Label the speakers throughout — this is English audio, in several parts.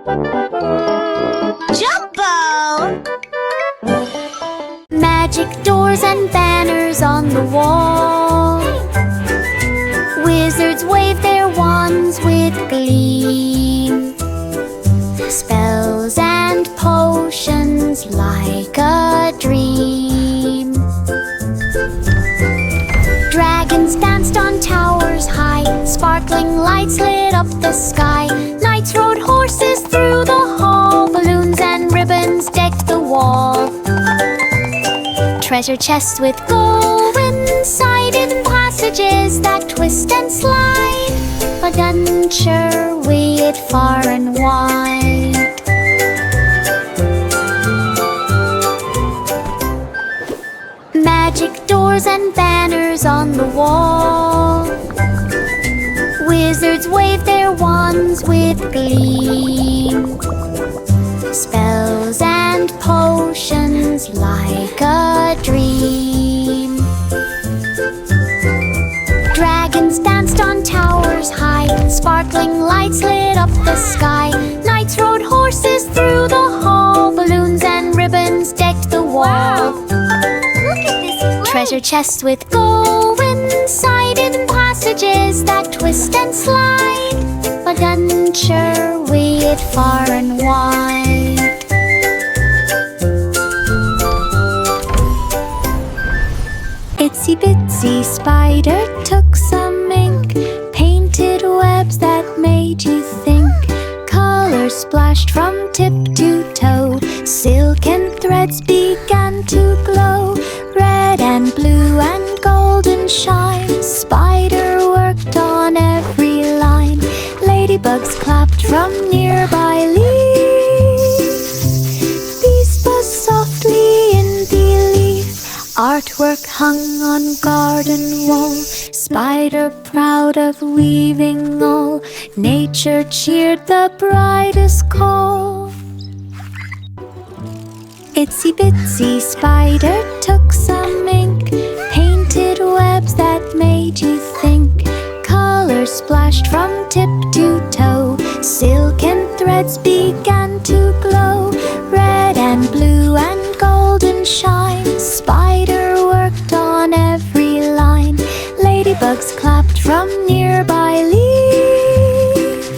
Speaker 1: Jumbo!
Speaker 2: Magic doors and banners on the wall. Wizards wave their wands with gleam. Spells and potions like a dream. Dragons danced on towers high. Sparkling lights lit up the sky. Knights rode horses through the hall. Balloons and ribbons decked the wall. Treasure chests with gold inside, in passages that twist and slide. Adventure wait far and wide. Magic doors and banners on the wall. Wizards wave their wands with gleam. Spells and potions like a dream. Dragons danced on towers high. Sparkling lights lit up the sky. Knights rode horses through the hall. Balloons and ribbons decked the wall.
Speaker 1: Wow. Look at this place.
Speaker 2: Treasure chests with gold inside, in passages that twist and slide. Adventure wait far and wide. Itsy bitsy spider took some ink, painted webs that made you think. Colors splashed from tip to toe. Silken threads began to glow. Red and blue and golden shine. Spider worked on every line. Ladybugs clapped from nearby leaves. Bees buzzed softly in the leaf. Artwork hung on garden wall. Spider proud of weaving all. Nature cheered the brightest call. Itsy bitsy spider took some ink, painted webs that made you think. Colors splashed from tip to toe. Silken threads began to glow. Red and blue and golden shine. Spider worked on every line. Ladybugs clapped from nearby leaf.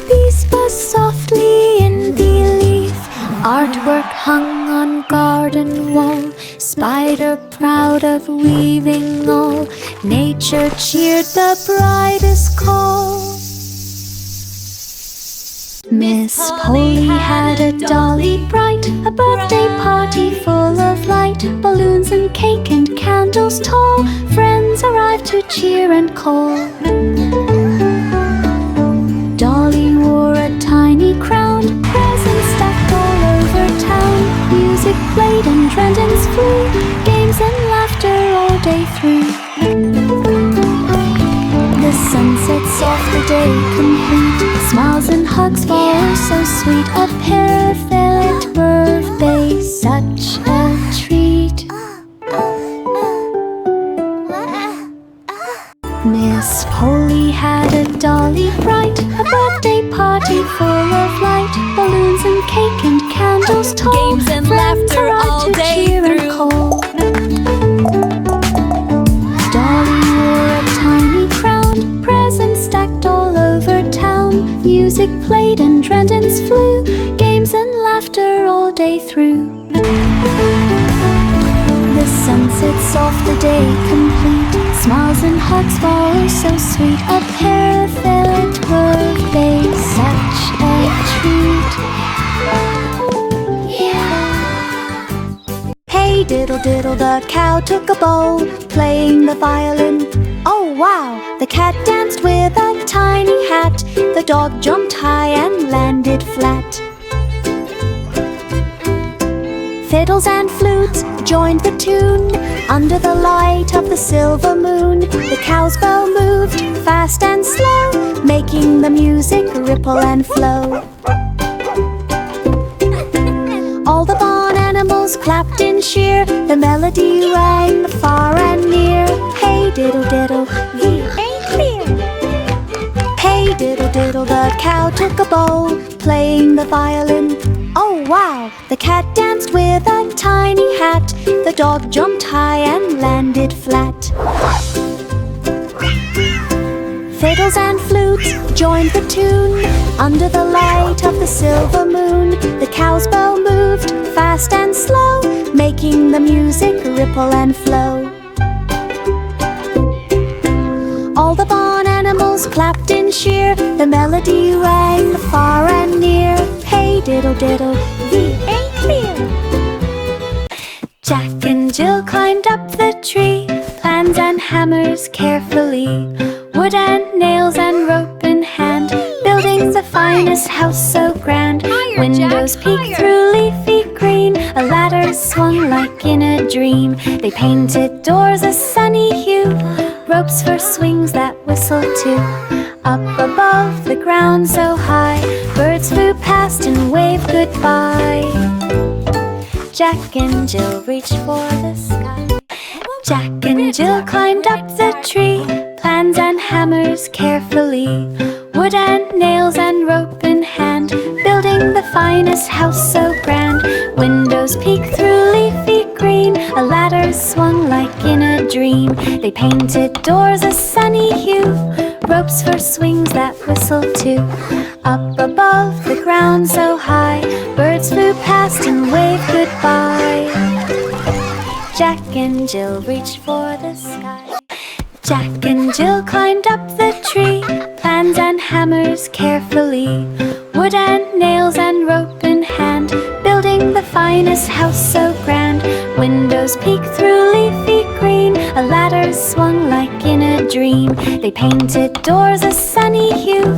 Speaker 2: Bees buzzed softly in the leaf. Artwork hung on garden wall. Spider proud of weaving all. Nature cheered the brightest call. Miss Polly had a dolly bright, a birthday party full of light. Balloons and cake and candles tall. Friends arrived to cheer and call. Dolly wore a tiny crown. Presents stacked all over town. Music played and dragons flew. Games and laughter all day through. The sun sets off the day complete. Smiles and hugs for so sweet. A perfect birthday, such a treat. Miss Polly had a dolly bright, a birthday party full of light. Balloons and cake and candles tall.
Speaker 3: Games and laughter all day through.
Speaker 2: Dolly wore a tiny crown. Presents stacked all over town. Music played and dragons flew. Games and laughter all day through. The sun sets off the day complete. Smiles and hugs for so sweet. A perfect birthday, such a treat. Hey diddle diddle, the cow took a bowl, playing the violin. Oh wow! The cat danced with a tiny hat. The dog jumped high and landed flat. Fiddles and flutes joined the tune. Under the light of the silver moon, the cow's bell moved fast and slow, making the music ripple and flow. All the barn animals clapped in cheer. The melody rang far and near. Hey diddle diddle, the ain't clear. Hey diddle diddle, the cow took a bowl, playing the violin. Oh wow! The cat danced with a tiny hat. The dog jumped high and landed flat. Fiddles and flutes joined the tune. Under the light of the silver moon, the cow's bell moved fast and slow, making the music ripple and flow. All the barn animals clapped in cheer. The melody rang far and near. Hey diddle diddle, the ain't clear. Jack and Jill climbed up the tree, plans and hammers carefully, wood and nails and rope in hand, building the finest house so grand. Windows peek through leafy green, a ladder swung like in a dream. They painted doors a sunny hue, ropes for swings that whistle too. Up above the ground so high, birds flew past and waved goodbye. Jack and Jill reached for the sky. Jack and Jill climbed up the tree, plans and hammers carefully, wood and nails and rope in hand, building the finest house so grand. Windows peeked through leafy green, a ladder swung like in a dream. They painted doors a sunny hue, ropes for swings that whistle too. Up above the ground so high, birds flew past and waved goodbye. Jack and Jill reached for the sky. Jack and Jill climbed up the tree, plans and hammers carefully, wood and nails and rope in hand, building the finest house so grand. Windows peeked through leafy green, a ladder swung like in a dream. They painted doors a sunny hue,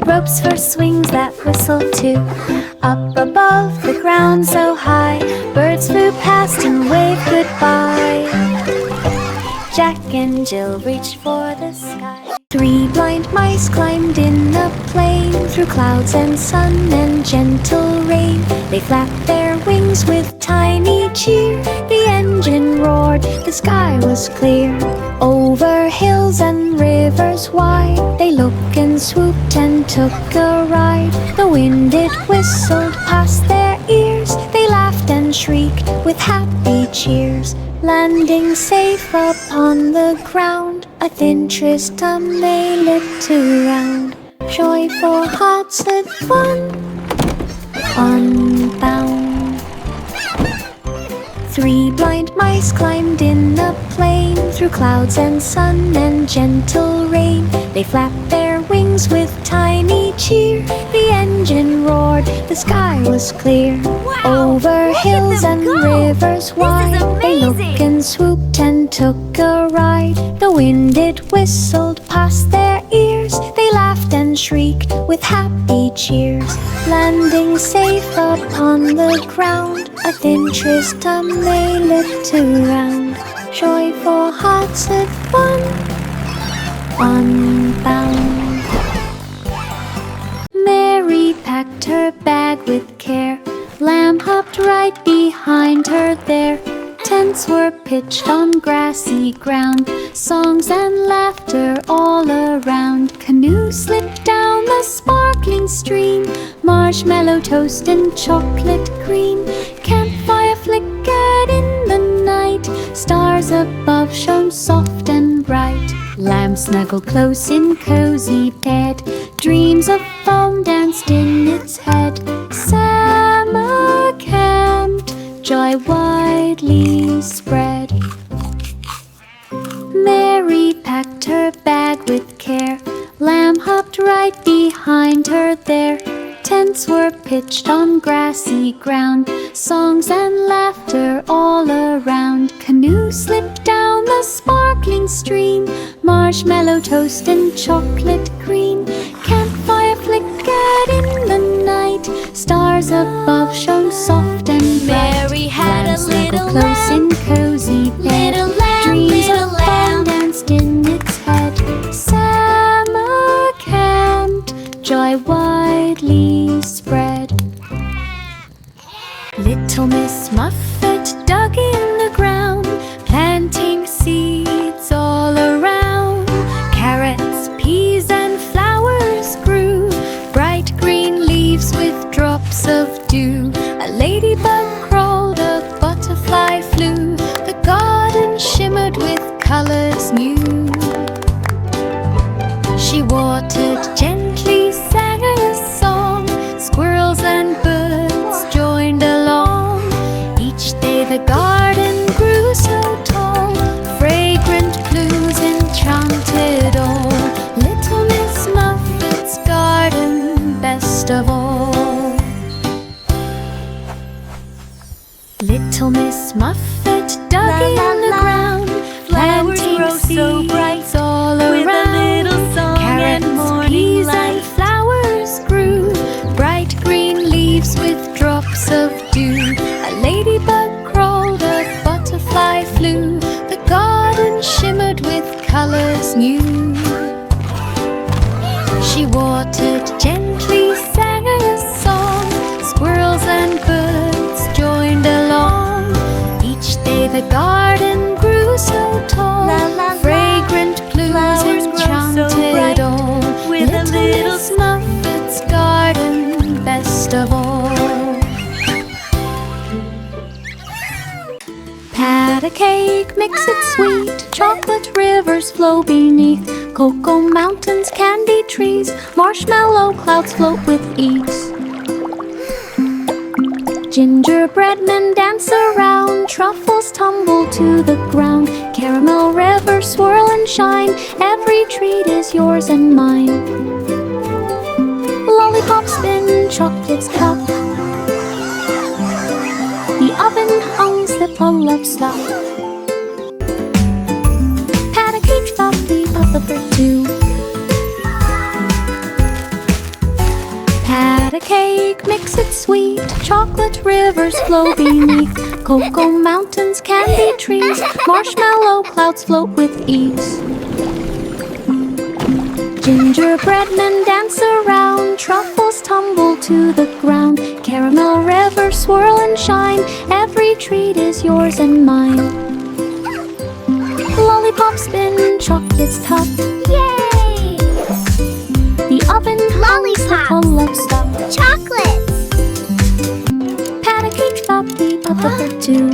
Speaker 2: ropes for swings that whistle too. Up above the ground so high, birds flew past and waved goodbye. Jack and Jill reached for the sky. 3 blind mice climbed in a plane, through clouds and sun and gentle rain. They flapped their wings with tiny cheer. The engine roared, the sky was clear. Over hills and rivers wide, they looked and swooped and took a ride. The wind it whistled past their ears. They laughed and shrieked with happy cheers. Landing safe upon the ground, a thin tristram they lit around. Joyful hearts had fun, unbound. 3 blind mice climbed in a plane, through clouds and sun and gentle rain. They flapped their wings with tiny cheer. The engine roared, the sky was clear. Over hills and rivers wide, they looked and swooped and took a ride. The wind it whistled past their ears. They laughed and shrieked with happy cheers. Landing safe upon the ground, a thin tristram they lit around. Joyful hearts had fun, unbound. Mary packed her bag with care. Lamb hopped right behind her there. Tents were pitched on grassy ground, songs and laughter all around. Canoe slipped down the sparkling stream, marshmallow toast and chocolate cream. Campfire flickered in the night, stars above shone soft and bright. Lamb snuggled close in cozy bed, dreams of foam danced in its head. Summer camped, joy widely spread. Mary packed her bag with care. Lamb hopped right behind her there. Tents were pitched on grassy ground, songs and laughter all around. Canoe slipped down the sparkling stream, marshmallow toast and chocolate cream. Campfire flickered in the night, stars above shone soft and bright.
Speaker 3: Mary had a little
Speaker 2: close
Speaker 3: lamb,
Speaker 2: in cozy bed.
Speaker 3: little lamb,
Speaker 2: Dreams
Speaker 3: little
Speaker 2: of fun
Speaker 3: lamb.
Speaker 2: danced in its head. Summer camped, joy widely spread. Little Miss Muffet dug in the ground, planting seeds all around. Carrots, peas and flowers grew, bright green leaves with drops of dew. A ladybug crawled, a butterfly flew. The garden shimmered with colors new. She watered gently, sang a song. Squirrels and birds joined along. Each day the garden grew so tall. Fragrant blues enchanted all. Little Miss Muffet's garden, best of all. Little Miss Muffet dug in the ground, planting
Speaker 3: grow so bright
Speaker 2: seeds all
Speaker 3: with
Speaker 2: around.
Speaker 3: a little song
Speaker 2: Carrots,
Speaker 3: and morning
Speaker 2: peas,
Speaker 3: light.
Speaker 2: and flowers grew. Bright green leaves with drops of dew. A ladybug crawled, a butterfly flew. The garden shimmered with colors new. She watered gently, sang a song. Squirrels and birds joined along. Each day the garden grew so tall.
Speaker 3: La, la, la.
Speaker 2: Fragrant blues
Speaker 3: Flowers grow so
Speaker 2: enchanted
Speaker 3: bright
Speaker 2: all.
Speaker 3: with a little
Speaker 2: Miss Muffet's garden, best of all. Pat a cake, mix it sweet. Chocolate rivers flow beneath. Cocoa mountains, candy trees. Marshmallow clouds float with ease. Gingerbread men dance around. Truffles tumble to the ground. Caramel rivers swirl and shine. Every treat is yours and mine. Lollipops spin, chocolates cup. The oven hums the pull of slop. Pat a cake, stop the butler too. Pat a cake, mix it sweet. Chocolate rivers flow beneath. Cocoa mountains, candy trees. Marshmallow clouds float with ease. Gingerbread men dance around. Truffles tumble to the ground. Caramel rivers swirl and shine. Every treat is yours and mine. Lollipops spin, chocolates top.
Speaker 1: Yay!
Speaker 2: The oven hums the
Speaker 1: Lollipops.
Speaker 2: pull of stop.
Speaker 1: Chocolates!
Speaker 2: Pat a cake, stop the butler too.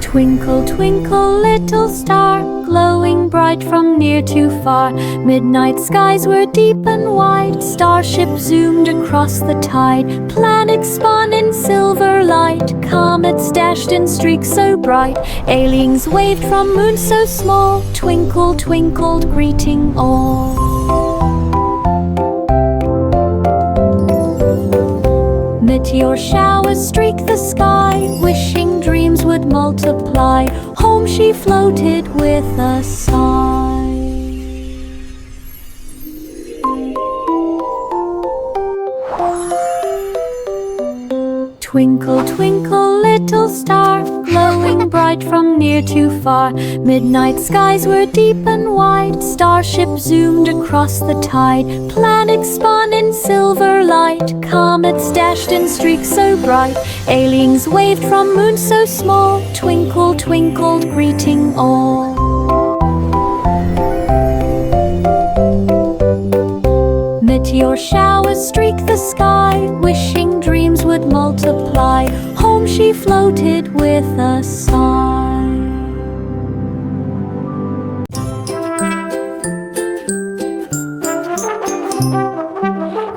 Speaker 2: Twinkle, twinkle, little star, glowing bright from near to far. Midnight skies were deep and wide. Starship zoomed across the tide. Planets spun in silver light. Comets dashed in streaks so bright. Aliens waved from moons so small. Twinkle, twinkled, greeting all. Meteor showers streak the sky, wishing dreams would multiply. Home she floated with a sigh. Twinkle, twinkle, little star, glowing bright from near to far. Midnight skies were deep and wide. Starship zoomed across the tide. Planets spun in silver light. Comets dashed in streaks so bright. Aliens waved from moons so small. Twinkle, twinkled, greeting all. Meteor showers streak the sky, wishing dreams would multiply. Home she floated with a sigh.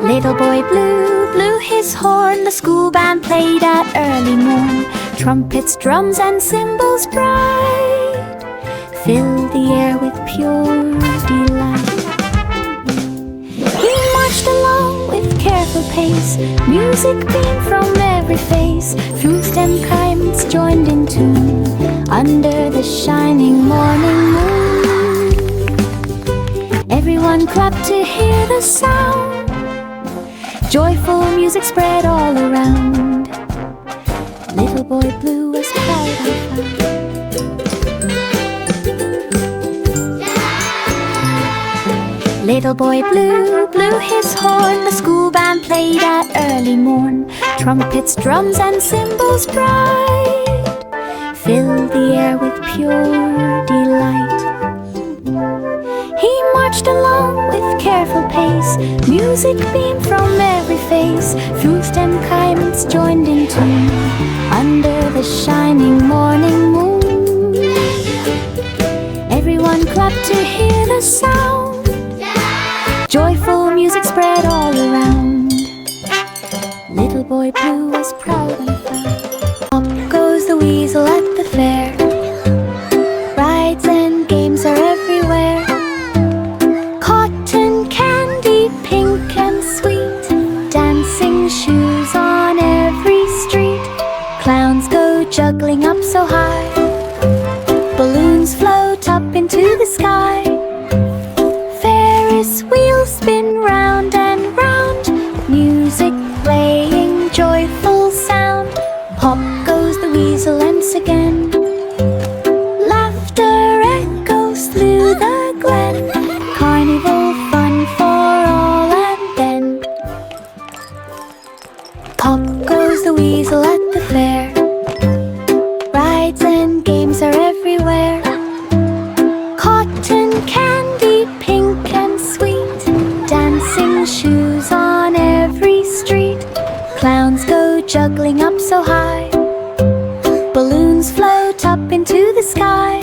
Speaker 2: Little boy Blue blew his horn. The school band played at early morn. Trumpets, drums, and cymbals bright filled the air with pure delight. He marched along with careful pace. Music beamed from every face. Flutes and chimes joined in tune under the shining morning moon. Everyone clapped to hear the sound. Joyful music spread all around. Little boy Blue was proud and proud. Little boy Blue blew his horn. The school band played at early morn. Trumpets, drums, and cymbals bright filled the air with pure Music beamed from every face, flutes and chimes joined in tune under the shining morning moon. Everyone clapped to hear the sound. Joyful music spread all around. Little Boy Blue was proud and proud. Up goes the weasel at the fair. Rides and games are everywhere. Cotton candy, pink and sweet. Dancing shoes on every street. Clowns go juggling up so high. Balloons float up into the sky. Ferris wheels spin round and round. Music playing, joyful sound. Pop goes the weasel once again. Laughter echoes through the glen. Carnival fun for all and then. Pop goes the weasel at the fair. Rides and games are everywhere. Cotton candy, pink and sweet. Dancing shoes on every street. Clowns go juggling up so high. Balloons float up into the sky.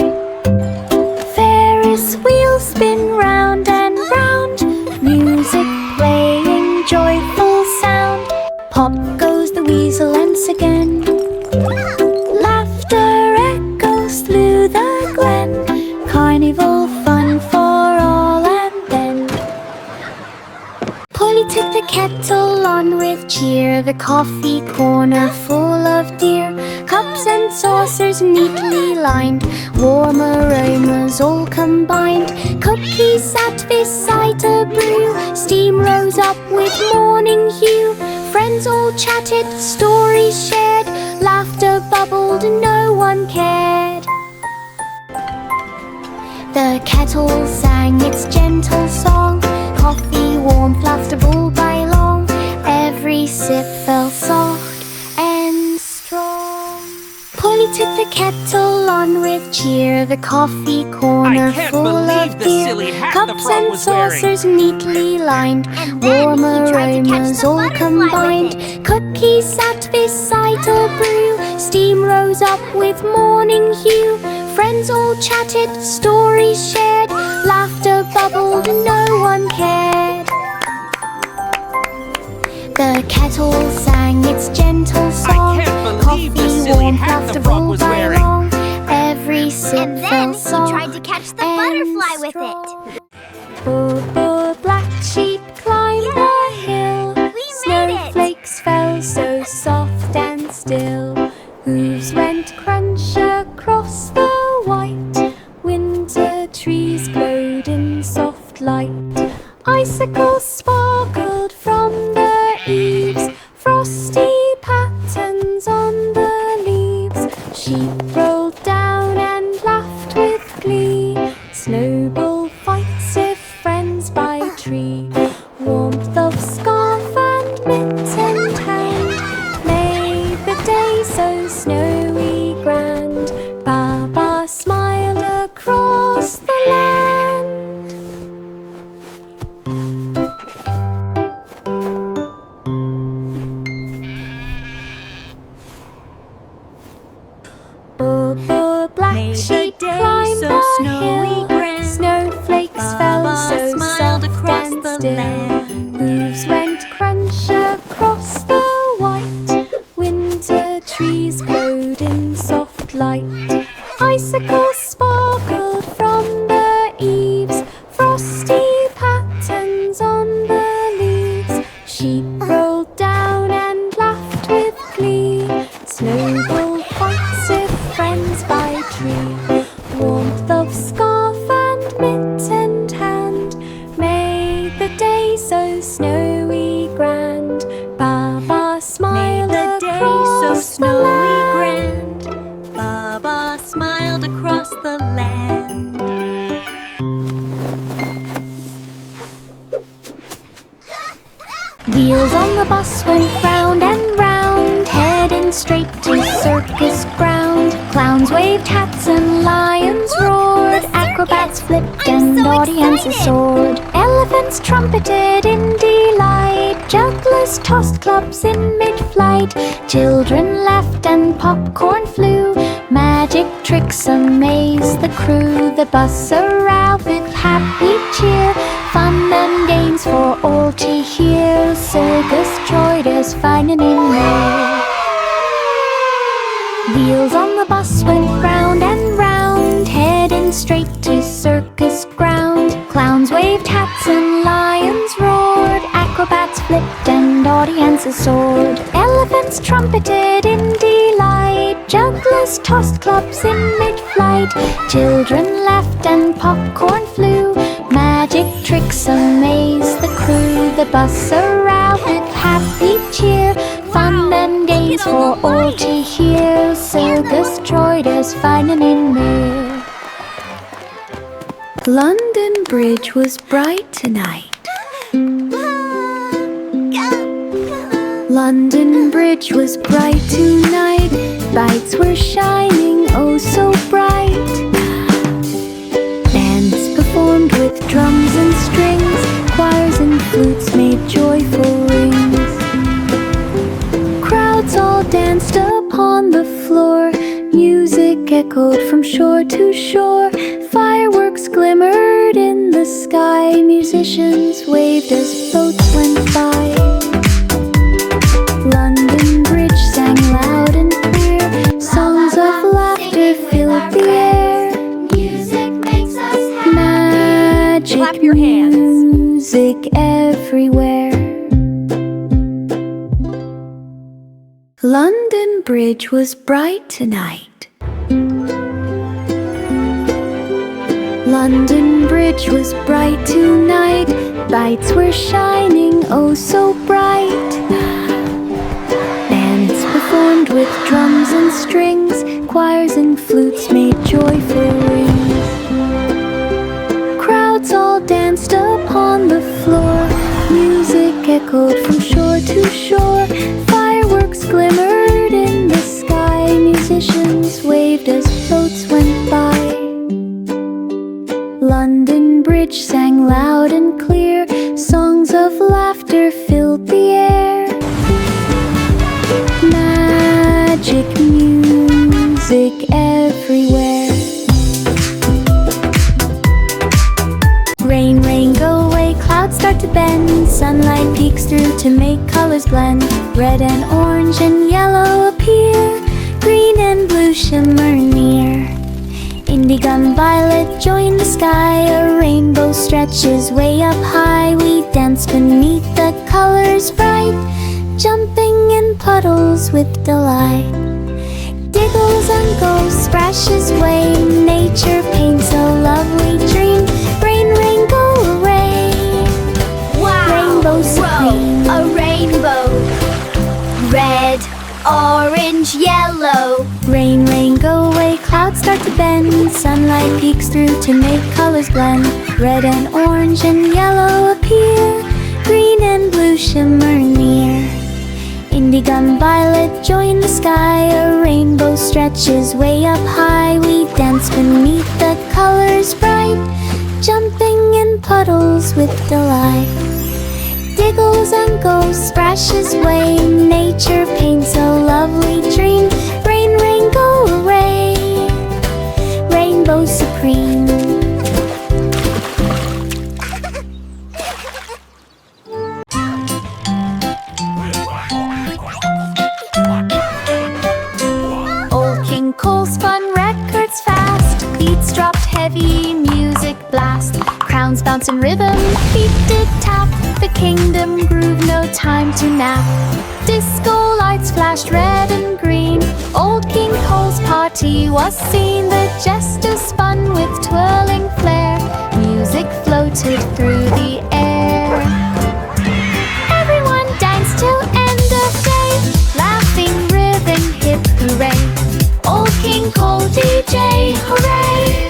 Speaker 2: Ferris wheels spin round and round. Music playing, joyful sound. Pop goes the weasel once again. Laughter echoes through the glen. Carnival fun for all and then. Polly took the kettle on with cheer. The coffee corner full of dear. Cups and saucers neatly lined. Warm aromas all combined. Cookies sat beside a brew. Steam rose up with morning hue. Friends all chatted, stories shared. Laughter bubbled, no one cared. The kettle sang its gentle song. Coffee warmed, laughter all by long. Every sip felt soft and strong. Polly took the kettle on with cheer. The coffee corner full of dear. Cups and saucers neatly lined. Warm aromas all combined. Cookies sat beside a brew. Steam rose up with morning hue. Friends all chatted, stories shared. Laughter bubbled, no one cared. The kettle sang its gentle song.
Speaker 4: I can't believe the silly hat the frog was wearing.
Speaker 2: Every sip
Speaker 1: And then
Speaker 2: felt
Speaker 1: he
Speaker 2: soft
Speaker 1: tried to catch the
Speaker 2: and
Speaker 1: butterfly with
Speaker 2: strong.
Speaker 1: it.
Speaker 2: Poor black sheep climbed the hill.
Speaker 1: We made it!
Speaker 2: Snowflakes fell so soft and still. Hooves went crunch across the white. Winter trees glowed in soft light. Icicles sparkled from the eaves. Frosty patterns on the leaves. Sheep rolled down and laughed with glee. Snowball fights if friends by tree. Warmth of scarf and mitt and hand made the day so snowy grand. Baba smiled across the land. Poor black
Speaker 3: Made the
Speaker 2: sheep
Speaker 3: day
Speaker 2: climbed
Speaker 3: so
Speaker 2: the
Speaker 3: snowy
Speaker 2: hill.
Speaker 3: grand.
Speaker 2: Snowflakes fell
Speaker 3: Baba
Speaker 2: so
Speaker 3: smiled
Speaker 2: soft
Speaker 3: across
Speaker 2: and
Speaker 3: the
Speaker 2: still.
Speaker 3: land.
Speaker 2: Hooves went crunch across the white. Winter trees glowed in soft light. Icicles sparkled from the eaves. Frosty patterns on the leaves. Sheep rolled down and laughed with glee. Snowball fights if friends by tree. Warmth of scarf and mitt and hand made the day so snowy grand. Baba smiled
Speaker 3: Made the day so
Speaker 2: across the
Speaker 3: snowy
Speaker 2: land.
Speaker 3: grand. Baba smiled across the land.
Speaker 2: Wheels on the bus went round and round, heading straight to circus ground. Clowns waved hats and lions roared. Acrobats flipped and
Speaker 1: so
Speaker 2: audiences
Speaker 1: excited.
Speaker 2: soared. Elephants trumpeted in delight. Jugglers tossed clubs in mid-flight. Children laughed and popcorn flew. Magic tricks amazed the crew. The bus arrived with happy cheer. Fun and games for all to hear. Circus joy, there's fun and in there. Wheels on the bus went round and round, heading straight to circus ground. Clowns waved hats and lions roared. Acrobats flipped and audiences soared. Elephants trumpeted in delight. Jugglers tossed clubs in mid-flight. Children laughed and popcorn flew. Magic tricks amazed the crew. The bus arrived with happy cheer. Fun and games for all to hear. Circus joy, there's fun and in there. London Bridge was bright tonight. London Bridge was bright tonight. Lights were shining oh so bright. Bands performed with drums and strings. Choirs and flutes made joyful rings. Crowds all danced upon the floor. Music echoed from shore to shore. Fireworks glimmered in the sky. Musicians waved as boats went by. London Bridge sang loud and clear. Songs of laughter filled the air.
Speaker 1: Music makes us happy.
Speaker 2: Magic
Speaker 4: Clap your hands.
Speaker 2: music everywhere. London Bridge was bright tonight. London Bridge was bright tonight. Lights were shining oh so bright. Bands performed with drums and strings. Choirs and flutes made joyful rings. Crowds all danced upon the floor. Music echoed from shore to shore. Fireworks glimmered in the sky. Musicians waved as boats went by. London Bridge sang loud and clear. Songs of laughter filled the air. Magic music everywhere. Rain, rain, go away, clouds start to bend. Sunlight peeks through to make colors blend. Red and orange and yellow appear. Green and blue shimmer near. Indigo and violet join the sky. A rainbow stretches way up high. We dance beneath the colors bright, jumping in puddles with delight. Diggles and goes, splashes away. Nature paints a lovely dream. Rain, rain, go away.
Speaker 1: Wow!
Speaker 2: Rainbow supreme.
Speaker 1: Whoa, a rainbow. Red, orange, yellow.
Speaker 2: Rain, rain, go away, clouds start to bend. Sunlight peeks through to make colors blend. Red and orange and yellow appear. Green and blue shimmer near. Indigo and violet join the sky. A rainbow stretches way up high. We dance beneath the colors bright, jumping in puddles with delight. Diggles and goes, splashes away. Nature paints a lovely dream. Rain, rain, go away. Rainbow supreme. Old King Cole spun records fast. Beats dropped heavy, music blast. Crowns bounce in rhythm, feet did tap. The kingdom groove, no time to nap. Disco lights flashed red and green. Old King Cole's party was seen. The jesters spun with twirling flair. Music floated through the air. Everyone danced till end of day. Laughing, ribbon, hip hooray. Old King Cole DJ, hooray!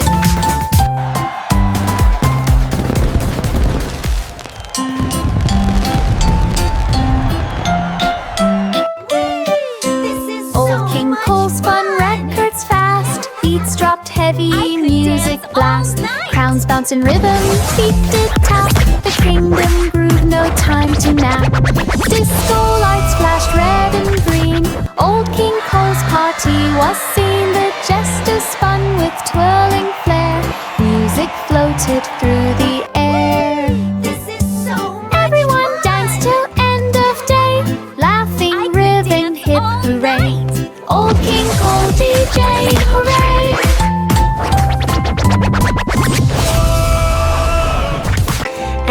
Speaker 2: Heavy music blast. Crowns bounce in rhythm, feet did tap. The kingdom groove, no no time to nap. Disco lights flashed red and green. Old King Cole's party was seen. The jesters spun with twirling flair. Music floated through the air.
Speaker 1: This is so
Speaker 2: Everyone danced till end of day, laughing, ribbon, hip hooray. Old King Cole DJ, hooray!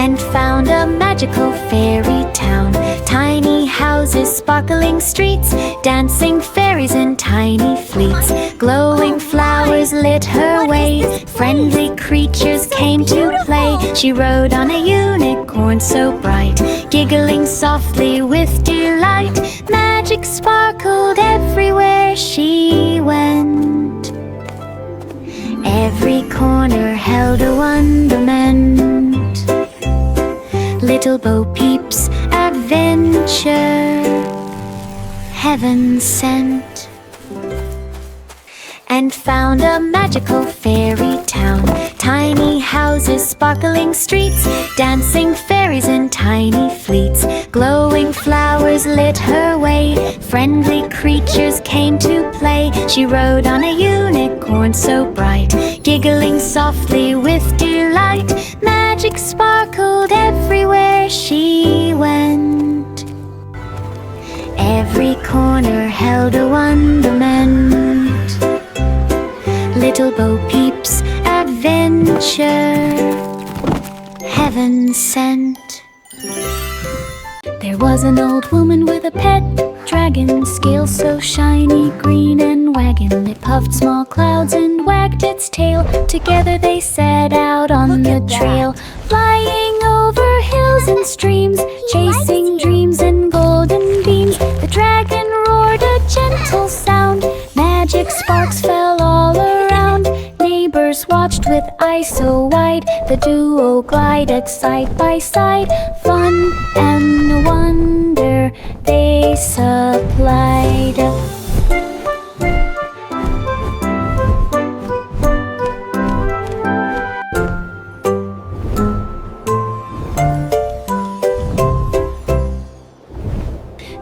Speaker 2: And found a magical fairy town. Tiny houses, sparkling streets, dancing fairies in tiny fleets. Glowing flowers lit her way. Friendly creatures came to play. She rode on a unicorn so bright, giggling softly with delight. Magic sparkled everywhere she went. Every corner held a wonderment. Little Bo Peep's adventure, heaven sent. And found a magical fairy town. Tiny houses, sparkling streets, dancing fairies in tiny fleets. Glowing flowers lit her way. Friendly creatures came to play. She rode on a unicorn so bright, giggling softly with delight. Magic sparkled everywhere she went. Every corner held a wonderment. Little Bo Peep's adventure, heaven sent. There was an old woman with a pet dragon, scales so shiny, green and wagging. It puffed small clouds and wagged its tail. Together they set out on the trail, flying over hills and streams, chasing dreams and golden beams. The dragon roared a gentle sound. Magic sparks fell all around. Neighbors watched with eyes so wide. The duo glided side by side. Fun and wonder they supplied.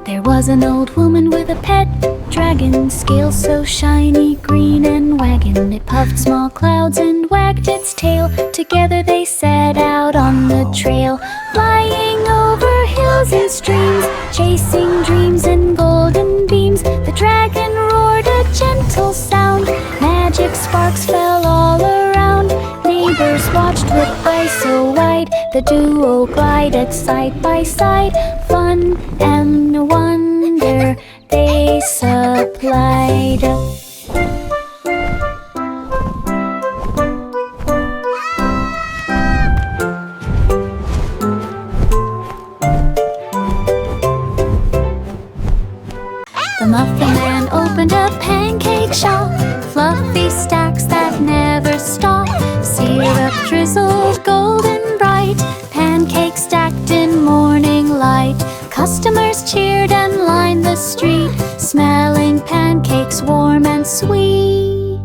Speaker 2: There was an old woman with a pet dragon, scales so shiny, green and wagging. It puffed small clouds and wagged its tail. Together they set out on the trail, flying over hills and streams, chasing dreams and golden beams. The dragon roared a gentle sound. Magic sparks fell all around. Neighbors watched with eyes so wide. The duo glided side by side. Fun and wonder they supplied. The Muffin Man opened a pancake shop, fluffy stacks that never stop, syrup drizzled golden bright, pancakes stacked in morning light. Customers cheered and lined the street, smelling pancakes warm and sweet.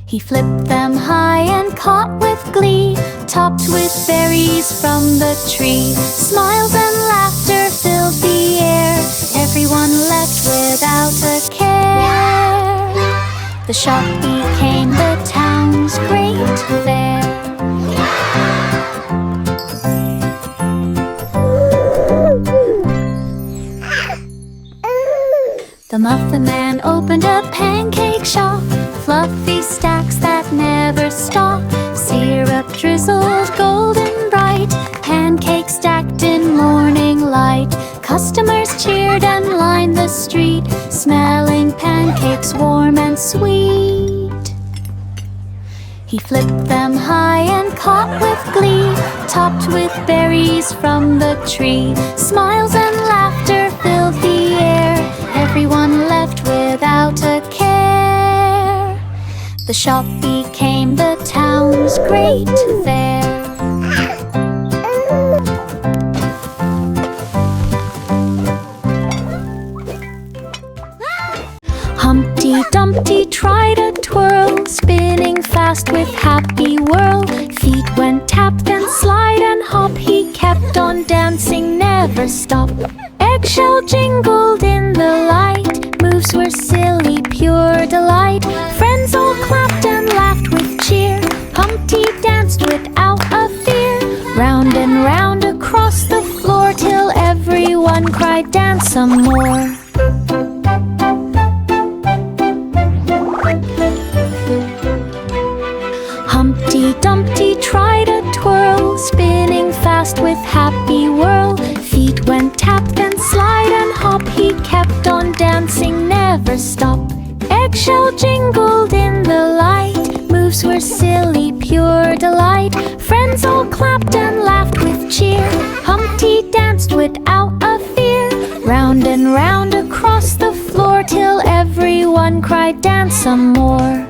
Speaker 2: He flipped them high and caught with glee, topped with berries from the tree. Smiles and laughter filled the air. Everyone left without a care. The shop became the town's great fair. The Muffin Man opened a pancake shop, fluffy stacks that never stop, syrup drizzled golden bright, pancakes stacked in morning light. Customers cheered and lined the street, smelling pancakes warm and sweet. He flipped them high and caught with glee, topped with berries from the tree. Smiles and laughter filled the air. Everyone left without a care. The shop became the town's great fair. Humpty Dumpty tried a twirl, spinning fast with happy whirl. Feet went tap and slide and hop, he kept never stop. Eggshell jingled in the light, moves were silly, pure delight. Friends all clapped and laughed with cheer, Humpty danced without a fear. Round and round across the floor, till everyone cried, dance some more. Humpty Dumpty tried a twirl, spinning fast with happy whirl. Feet went tap, then slide and hop, he kept on dancing, never stop. Eggshell jingled in the light, moves were silly, pure delight. Friends all clapped and laughed with cheer, Humpty danced without a fear. Round and round across the floor, till everyone cried, dance some more.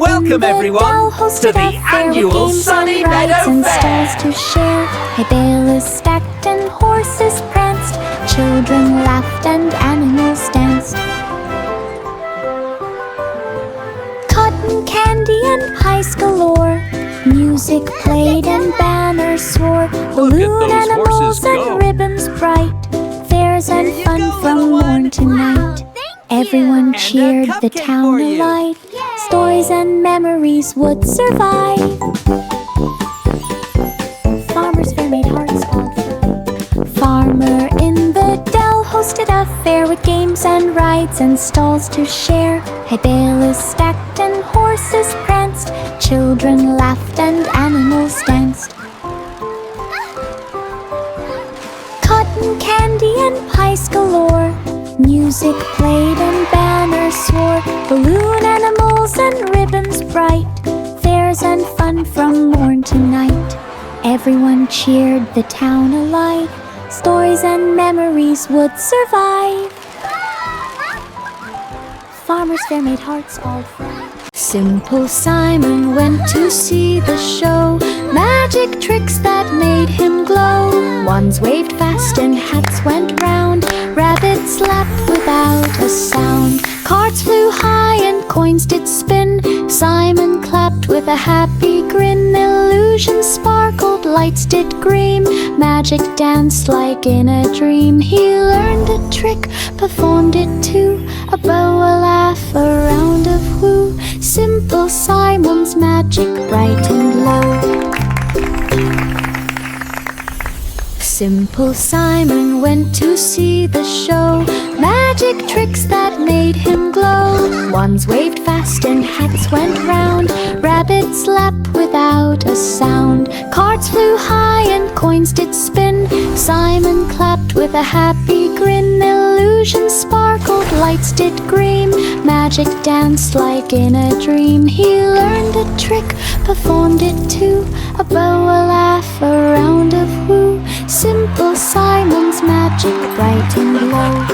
Speaker 4: Welcome everyone to the annual Sunny Meadow Fair.
Speaker 2: To share. Hay bales stacked and horses pranced, children laughed and animals danced. Cotton candy and pies galore, music played and banners swore. Balloon animals and ribbons bright, fairs and fun from morn to night. Everyone cheered, the town alight. Stories and memories would survive. Farmer's fair made hearts all fry. Farmer in the dell hosted a fair with games and rides and stalls to share. Hay bales stacked and horses pranced, children laughed and animals danced. Cotton candy and pies galore, music played and banners swore. Balloon animals and ribbons bright, fairs and fun from morn to night. Everyone cheered, the town alight. Stories and memories would survive. Farmer's fair made hearts all fry. Simple Simon went to see the show, magic tricks that made him glow. Wands waved fast and hats went round, rabbits laughed without a sound. Cards flew high and coins did spin, Simon clapped with a happy grin. Illusions sparkled, lights did gleam, magic danced like in a dream. He learned a trick, performed it too, a bow, a laugh, a round of woo. Simple Simon's magic bright and low. Simple Simon went to see the show, magic tricks that made him glow. Wands waved fast and hats went round, rabbits laughed without a sound. Cards flew high and coins did spin, Simon clapped with a happy grin. Illusions sparkled, lights did gleam, magic danced like in a dream. He learned a trick, performed it too, a bow, a laugh, a round of woo. Simple Simon's magic bright and low.